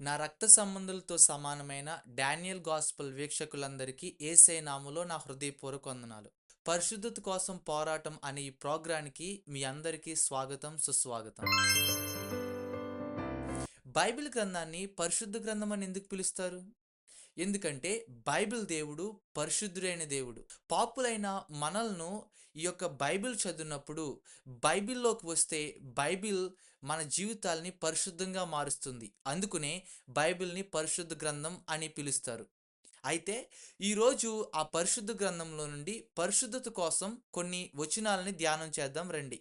నా రక్త సంబంధులతో సమానమైన డానియల్ గాస్పల్ వీక్షకులందరికీ యేసయ్య నామములో నా హృదయపూర్వక వందనాలు. పరిశుద్ధత కోసం పోరాటం అనే ఈ ప్రోగ్రానికి మీ అందరికీ స్వాగతం, సుస్వాగతం. బైబిల్ గ్రంథాన్ని పరిశుద్ధ గ్రంథం అని ఎందుకు పిలుస్తారు? ఎందుకంటే బైబిల్ దేవుడు పరిశుద్ధుడైన దేవుడు. పాపులైన మనల్ని ఈ యొక్క బైబిల్ చదివినప్పుడు, బైబిల్లోకి వస్తే బైబిల్ మన జీవితాల్ని పరిశుద్ధంగా మారుస్తుంది. అందుకనే బైబిల్ని పరిశుద్ధ గ్రంథం అని పిలుస్తారు. అయితే ఈరోజు ఆ పరిశుద్ధ గ్రంథంలో నుండి పరిశుద్ధత కోసం కొన్ని వచనాలని ధ్యానం చేద్దాం రండి.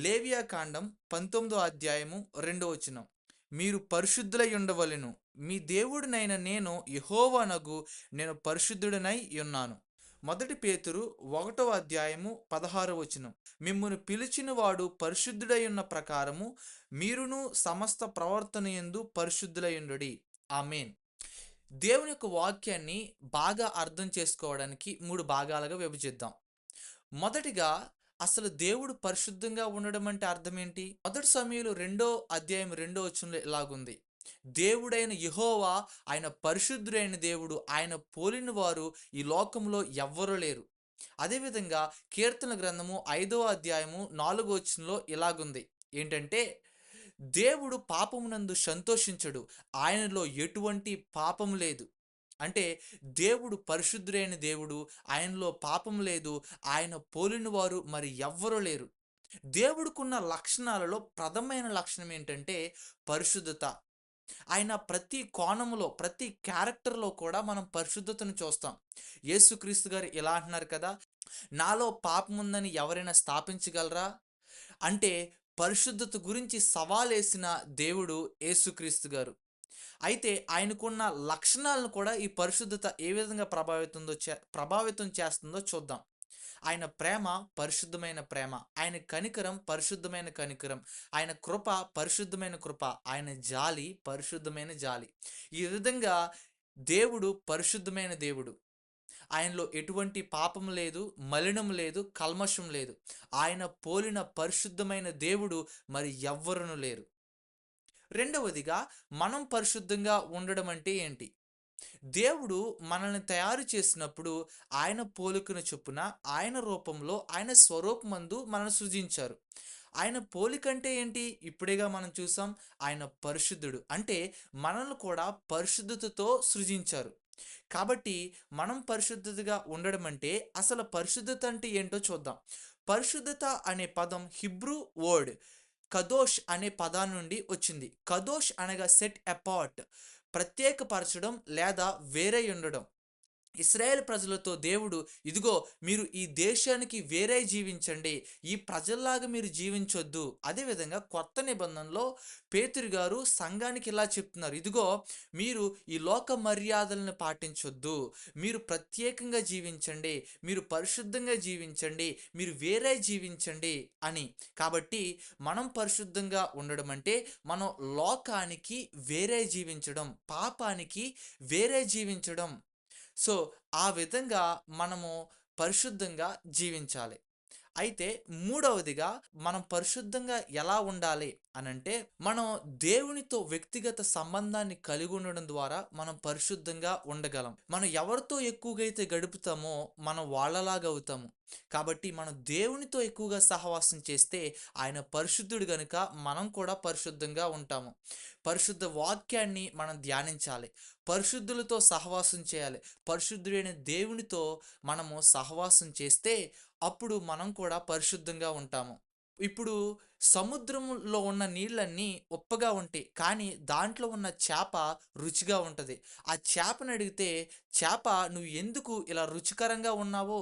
లేవియా కాండం 19వ అధ్యాయము 2వ వచనం. మీరు పరిశుద్ధులై ఉండవలెను, మీ దేవుడినైన నేను యెహోవానగు నేను పరిశుద్ధుడనై ఉన్నాను. మొదటి పేతురు 1వ అధ్యాయము 16వ వచనం. మిమ్మును పిలిచిన వాడు పరిశుద్ధుడై ఉన్న ప్రకారము మీరును సమస్త ప్రవర్తన యందు పరిశుద్ధులై ఉండుడి. ఆమేన్. దేవుని యొక్క వాక్యాన్ని బాగా అర్థం చేసుకోవడానికి 3 భాగాలుగా విభజిద్దాం. మొదటిగా అసలు దేవుడు పరిశుద్ధంగా ఉండడం అంటే అర్థం ఏంటి? మొదటి సమయంలో 2వ వచనంలో ఇలాగుంది. దేవుడైన యెహోవా ఆయన పరిశుద్ధుడైన దేవుడు, ఆయన పోలిన వారు ఈ లోకంలో ఎవ్వరూ లేరు. అదేవిధంగా కీర్తన గ్రంథము 5వ అధ్యాయము 4వ వచనంలో ఇలాగుంది. ఏంటంటే దేవుడు పాపమునందు సంతోషించడు, ఆయనలో ఎటువంటి పాపం లేదు. అంటే దేవుడు పరిశుద్ధుడైన దేవుడు, ఆయనలో పాపం లేదు, ఆయన పోలిన వారు మరి ఎవ్వరూ లేరు. దేవుడికున్న లక్షణాలలో ప్రథమైన లక్షణం ఏంటంటే పరిశుద్ధత. ఆయన ప్రతి కోణములో, ప్రతి క్యారెక్టర్‌లో కూడా మనం పరిశుద్ధతను చూస్తాం. యేసుక్రీస్తు గారు ఇలా అంటున్నారు కదా! నాలో పాపముందని ఎవరైనా స్థాపించగలరా? అంటే పరిశుద్ధత గురించి సవాలేసిన దేవుడు యేసుక్రీస్తు గారు. అయితే ఆయనకున్న లక్షణాలను కూడా ఈ పరిశుద్ధత ఏ విధంగా ప్రభావితం చేస్తుందో చూద్దాం. ఆయన ప్రేమ పరిశుద్ధమైన ప్రేమ, ఆయన కనికరం పరిశుద్ధమైన కనికరం, ఆయన కృప పరిశుద్ధమైన కృప, ఆయన జాలి పరిశుద్ధమైన జాలి. ఈ విధంగా దేవుడు పరిశుద్ధమైన దేవుడు. ఆయనలో ఎటువంటి పాపం లేదు, మలినం లేదు, కల్మషం లేదు. ఆయన పోలిన పరిశుద్ధమైన దేవుడు మరి ఎవ్వరును లేరు. రెండవదిగా మనం పరిశుద్ధంగా ఉండడం అంటే ఏంటి? దేవుడు మనల్ని తయారు చేసినప్పుడు ఆయన పోలికను చొప్పున, ఆయన రూపంలో, ఆయన స్వరూపమందు మనల్ని సృజించారు. ఆయన పోలికంటే ఏంటి? ఇప్పుడేగా మనం చూసాం. ఆయన పరిశుద్ధుడు. అంటే మనల్ని కూడా పరిశుద్ధతతో సృజించారు. కాబట్టి మనం పరిశుద్ధతగా ఉండడం అంటే అసలు పరిశుద్ధత అంటే ఏంటో చూద్దాం. పరిశుద్ధత అనే పదం హిబ్రూ వర్డ్ కదోష్ అనే పదాన్ని నుండి వచ్చింది. కదోష్ అనగా సెట్ అపార్ట్, ప్రత్యేకపరచడం లేదా వేరై ఉండడం. ఇశ్రాయేల్ ప్రజలతో దేవుడు, ఇదిగో మీరు ఈ దేశానికి వేరే జీవించండి, ఈ ప్రజల్లాగా మీరు జీవించొద్దు. అదేవిధంగా కొత్త నిబంధనలో పేతురు గారు సంఘానికి ఇలా చెప్తున్నారు, ఇదిగో మీరు ఈ లోక మర్యాదలను పాటించొద్దు, మీరు ప్రత్యేకంగా జీవించండి, మీరు పరిశుద్ధంగా జీవించండి, మీరు వేరే జీవించండి అని. కాబట్టి మనం పరిశుద్ధంగా ఉండడం అంటే మనం లోకానికి వేరే జీవించడం, పాపానికి వేరే జీవించడం. సో, ఆ విధంగా మనము పరిశుద్ధంగా జీవించాలి. అయితే మూడవదిగా మనం పరిశుద్ధంగా ఎలా ఉండాలి అనంటే, మనం దేవునితో వ్యక్తిగత సంబంధాన్ని కలిగి ఉండడం ద్వారా మనం పరిశుద్ధంగా ఉండగలం. మనం ఎవరితో ఎక్కువగా అయితే గడుపుతామో మనం వాళ్ళలాగా అవుతాము. కాబట్టి మనం దేవునితో ఎక్కువగా సహవాసం చేస్తే ఆయన పరిశుద్ధుడు గనుక మనం కూడా పరిశుద్ధంగా ఉంటాము. పరిశుద్ధ వాక్యాన్ని మనం ధ్యానించాలి. పరిశుద్ధులతో సహవాసం చేయాలి. పరిశుద్ధుడైన దేవునితో మనము సహవాసం చేస్తే అప్పుడు మనం కూడా పరిశుద్ధంగా ఉంటాము. ఇప్పుడు సముద్రంలో ఉన్న నీళ్ళన్నీ ఉప్పగా ఉంటాయి. కానీ దాంట్లో ఉన్న చేప రుచిగా ఉంటది. ఆ చేపని అడిగితే, చేప నువ్వు ఎందుకు ఇలా రుచికరంగా ఉన్నావో,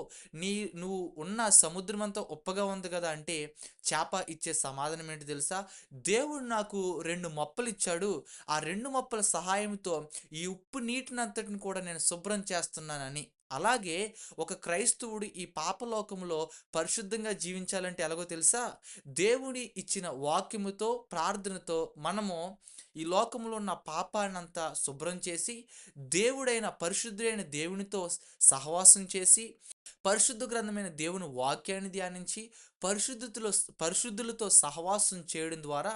నువ్వు ఉన్న సముద్రం అంతా ఉప్పగా ఉంది కదా అంటే, చేప ఇచ్చే సమాధానం ఏంటి తెలుసా? దేవుడు నాకు 2 మొప్పలిచ్చాడు. ఆ 2 మొప్పల సహాయంతో ఈ ఉప్పు నీటినంతటిని కూడా నేను శుభ్రం చేస్తున్నానని. అలాగే ఒక క్రైస్తవుడు ఈ పాపలోకంలో పరిశుద్ధంగా జీవించాలంటే ఎలాగో తెలుసా? దేవుడి ఇచ్చిన వాక్యముతో, ప్రార్థనతో మనము ఈ లోకంలో ఉన్న పాపాన్నంతా శుభ్రం చేసి, దేవుడైన పరిశుద్ధుడైన దేవునితో సహవాసం చేసి, పరిశుద్ధ గ్రంథమైన దేవుని వాక్యాన్ని ధ్యానించి, పరిశుద్ధులతో సహవాసం చేయడం ద్వారా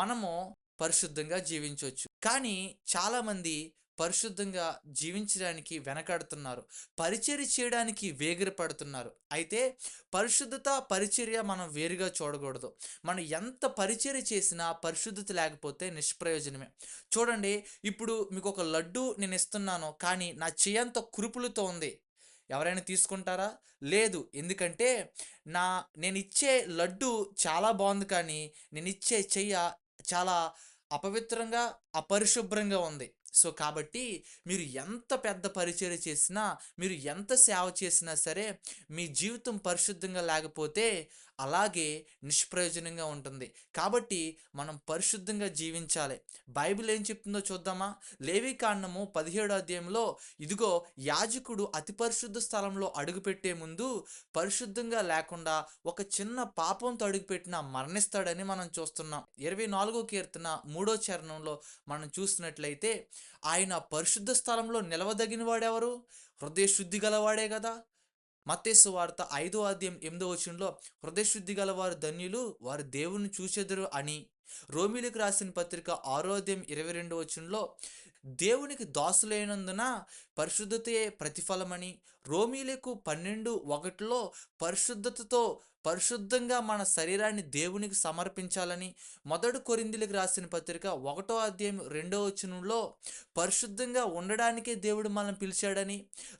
మనము పరిశుద్ధంగా జీవించొచ్చు. కానీ చాలామంది పరిశుద్ధంగా జీవించడానికి వెనకాడుతున్నారు. పరిచర్య చేయడానికి వేగిరపడుతున్నారు. అయితే పరిశుద్ధత, పరిచర్య మనం వేరుగా చూడకూడదు. మనం ఎంత పరిచర్య చేసినా పరిశుద్ధత లేకపోతే నిష్ప్రయోజనమే. చూడండి, ఇప్పుడు మీకొక లడ్డు నేనిస్తున్నాను, కానీ నా చెయ్యంత కురుపులతో ఉంది. ఎవరైనా తీసుకుంటారా? లేదు. ఎందుకంటే నా నేనిచ్చే లడ్డు చాలా బావుంది, కానీ నేనిచ్చే చెయ్య చాలా అపవిత్రంగా, అపరిశుభ్రంగా ఉంది. సో, కాబట్టి మీరు ఎంత పెద్ద పరిచర్య చేసినా, మీరు ఎంత సేవ చేసినా సరే, మీ జీవితం పరిశుద్ధంగా లేకపోతే అలాగే నిష్ప్రయోజనంగా ఉంటుంది. కాబట్టి మనం పరిశుద్ధంగా జీవించాలి. బైబిల్ ఏం చెప్తుందో చూద్దామా? లేవికాండము 17 అధ్యాయంలో, ఇదిగో యాజకుడు అతి పరిశుద్ధ స్థలంలో అడుగుపెట్టే ముందు పరిశుద్ధంగా లేకుండా ఒక చిన్న పాపంతో అడుగుపెట్టినా మరణిస్తాడని మనం చూస్తున్నాం. 24 కీర్తన 3 చరణంలో మనం చూసినట్లయితే, ఆయన పరిశుద్ధ స్థలంలో నిలవదగిన వాడెవరు? హృదయ శుద్ధి గలవాడే గదా! మత్తయి సువార్త 5వ అధ్యాయం 8వ వచనంలో, హృదయ శుద్ధి గలవారు ధన్యులు, వారు దేవుని చూచెదరు అని. రోమీయులకు రాసిన పత్రిక 6వ అధ్యాయం 22వ వచనంలో, దేవునికి దాసులైనందున పరిశుద్ధతయే ప్రతిఫలమని. రోమీయులకు 12:1లో పరిశుద్ధతతో పరిశుద్ధంగా మన శరీరాన్ని దేవునికి సమర్పించాలని. మొదటి కొరింథీయులకు రాసిన పత్రిక 1వ అధ్యాయం 2వ వచనంలో పరిశుద్ధంగా ఉండడానికే దేవుడు మనల్ని పిలిచాడని.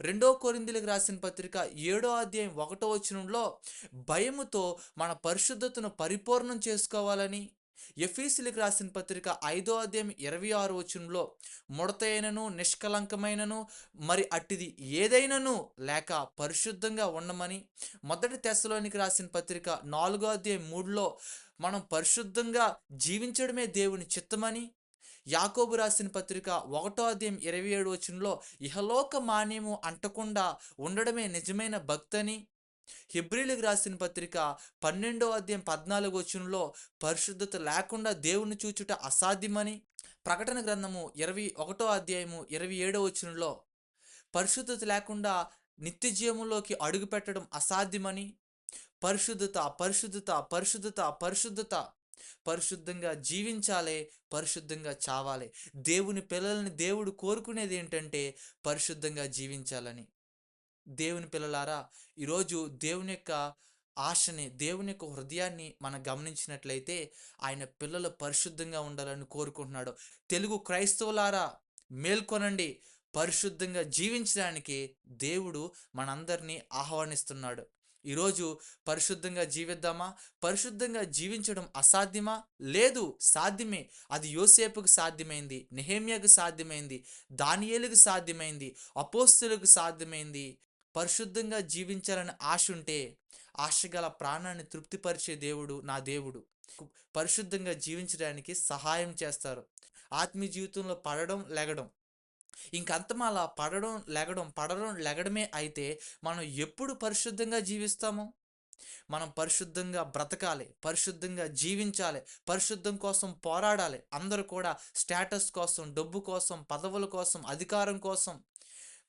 2 కొరింథీయులకు రాసిన పత్రిక 7వ అధ్యాయం 1వ వచనంలో భయముతో మన పరిశుద్ధతను పరిపూర్ణం చేసుకోవాలని. ఎఫీసీయులకు రాసిన పత్రిక 5వ అధ్యాయం 26వ వచనంలో ముడతైనను నిష్కలంకమైనను మరి అట్టిది ఏదైనను లేక పరిశుద్ధంగా ఉండమని. మొదటి తెస్సలోనికి రాసిన పత్రిక 4వ అధ్యాయం 3లో మనం పరిశుద్ధంగా జీవించడమే దేవుని చిత్తమని. యాకోబు రాసిన పత్రిక 1వ అధ్యాయం 27 వచనంలో ఇహలోక మాన్యము అంటకుండా ఉండడమే నిజమైన భక్తని. హెబ్రీయులకు రాసిన పత్రిక 12వ అధ్యాయం 14 వచనంలో పరిశుద్ధత లేకుండా దేవుని చూచుట అసాధ్యమని. ప్రకటన గ్రంథము 21వ అధ్యాయము 27వ వచనంలో పరిశుద్ధత లేకుండా నిత్య జీవములోకి అడుగు పెట్టడం అసాధ్యమని. పరిశుద్ధత, పరిశుద్ధత, పరిశుద్ధత, పరిశుద్ధత. పరిశుద్ధంగా జీవించాలి, పరిశుద్ధంగా చావాలి. దేవుని పిల్లల్ని దేవుడు కోరుకునేది ఏంటంటే పరిశుద్ధంగా జీవించాలని. దేవుని పిల్లలారా, ఈరోజు దేవుని యొక్క ఆశని, దేవుని యొక్క హృదయాన్ని మనం గమనించినట్లయితే ఆయన పిల్లలు పరిశుద్ధంగా ఉండాలని కోరుకుంటున్నాడు. తెలుగు క్రైస్తవులారా, మేల్కొనండి. పరిశుద్ధంగా జీవించడానికి దేవుడు మనందరినీ ఆహ్వానిస్తున్నాడు. ఈరోజు పరిశుద్ధంగా జీవిద్దామా? పరిశుద్ధంగా జీవించడం అసాధ్యమా? లేదు, సాధ్యమే. అది యోసేపుకు సాధ్యమైంది, నెహెమ్యాకు సాధ్యమైంది, దానియేలుకు సాధ్యమైంది, అపోస్తలులకు సాధ్యమైంది. పరిశుద్ధంగా జీవించాలని ఆశ ఉంటే ఆశగల ప్రాణాన్ని తృప్తిపరిచే దేవుడు నా దేవుడు. పరిశుద్ధంగా జీవించడానికి సహాయం చేస్తారు. ఆత్మీయ జీవితంలో పడడం లెగడం, ఇంకంతమాల పడడం లెగడం, పడడం లెగడమే అయితే మనం ఎప్పుడు పరిశుద్ధంగా జీవిస్తాము? మనం పరిశుద్ధంగా బ్రతకాలి, పరిశుద్ధంగా జీవించాలి, పరిశుద్ధం కోసం పోరాడాలి. అందరూ కూడా స్టేటస్ కోసం, డబ్బు కోసం, పదవుల కోసం, అధికారం కోసం,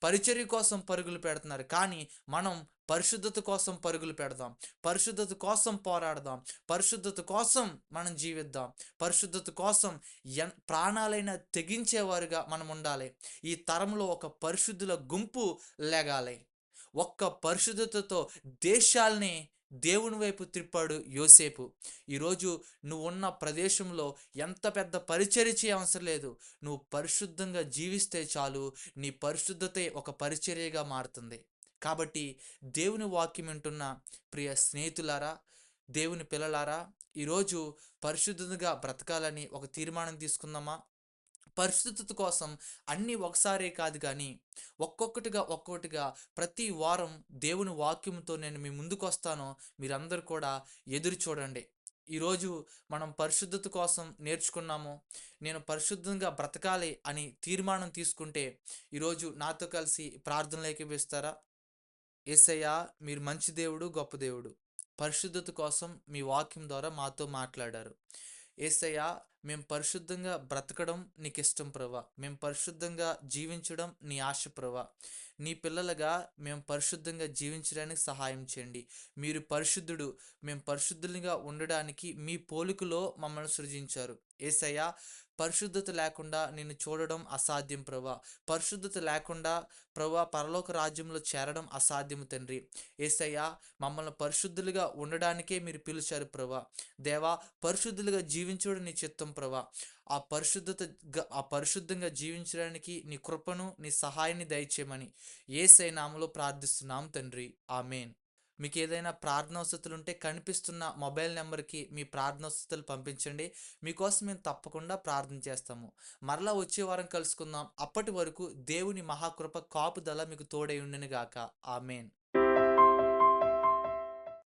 పరిచర్య కోసం పరుగులు పెడుతున్నారు. కానీ మనం పరిశుద్ధత కోసం పరుగులు పెడదాం, పరిశుద్ధత కోసం పోరాడదాం, పరిశుద్ధత కోసం మనం జీవిద్దాం, పరిశుద్ధత కోసం ప్రాణాలైనా తెగించేవారుగా మనం ఉండాలి. ఈ తరంలో ఒక పరిశుద్ధుల గుంపు లేగాలి. ఒక్క పరిశుద్ధతతో దేశాల్ని దేవుని వైపు త్రిప్పాడు యోసేపు. ఈరోజు నువ్వు ఉన్న ప్రదేశంలో ఎంత పెద్ద పరిచర్య చేయ అవసరం లేదు. నువ్వు పరిశుద్ధంగా జీవిస్తే చాలు, నీ పరిశుద్ధతే ఒక పరిచర్యగా మారుతుంది. కాబట్టి దేవుని వాక్యం వింటున్న ప్రియ స్నేహితులారా, దేవుని పిల్లలారా, ఈరోజు పరిశుద్ధంగా బ్రతకాలని ఒక తీర్మానం తీసుకుందామా? పరిశుద్ధత కోసం అన్నీ ఒకసారే కాదు, కానీ ఒక్కొక్కటిగా ప్రతి వారం దేవుని వాక్యంతో నేను మీ ముందుకు వస్తాను. మీరందరూ కూడా ఎదురు చూడండి. ఈరోజు మనం పరిశుద్ధత కోసం నేర్చుకున్నాము. నేను పరిశుద్ధంగా బ్రతకాలి అని తీర్మానం తీసుకుంటే ఈరోజు నాతో కలిసి ప్రార్థనలు ఏకీభవిస్తారా? యేసయ్యా, మీరు మంచి దేవుడు, గొప్ప దేవుడు. పరిశుద్ధత కోసం మీ వాక్యం ద్వారా మాతో మాట్లాడారు. యేసయ్యా, మేము పరిశుద్ధంగా బ్రతకడం నీకు ఇష్టం ప్రభా. మేము పరిశుద్ధంగా జీవించడం నీ ఆశ ప్రభా. నీ పిల్లలుగా మేము పరిశుద్ధంగా జీవించడానికి సహాయం చేయండి. మీరు పరిశుద్ధుడు, మేము పరిశుద్ధులుగా ఉండడానికి మీ పోలికలో మమ్మల్ని సృజించారు. యేసయ్యా, పరిశుద్ధత లేకుండా నిన్ను చూడడం అసాధ్యం ప్రభా. పరిశుద్ధత లేకుండా ప్రభా పరలోక రాజ్యంలో చేరడం అసాధ్యము తండ్రి. యేసయ్యా, మమ్మల్ని పరిశుద్ధులుగా ఉండడానికే మీరు పిలిచారు ప్రభా. దేవా, పరిశుద్ధులుగా జీవించడం నీ చిత్తం ప్రభా. ఆ పరిశుద్ధంగా జీవించడానికి నీ కృపను, నీ సహాయాన్ని దయచేయమని యేసయ్య నామములో ప్రార్థిస్తున్నాం తండ్రి. ఆమేన్. మీకు ఏదైనా ప్రార్థనవసతులు ఉంటే కనిపిస్తున్న మొబైల్ నెంబర్కి మీ ప్రార్థనవసతులు పంపించండి. మీకోసం మేము తప్పకుండా ప్రార్థన చేస్తాము. మరలా వచ్చే వారం కలుసుకుందాం. అప్పటి వరకు దేవుని మహాకృప కాపుదల మీకు తోడై ఉండును గాక. ఆమేన్.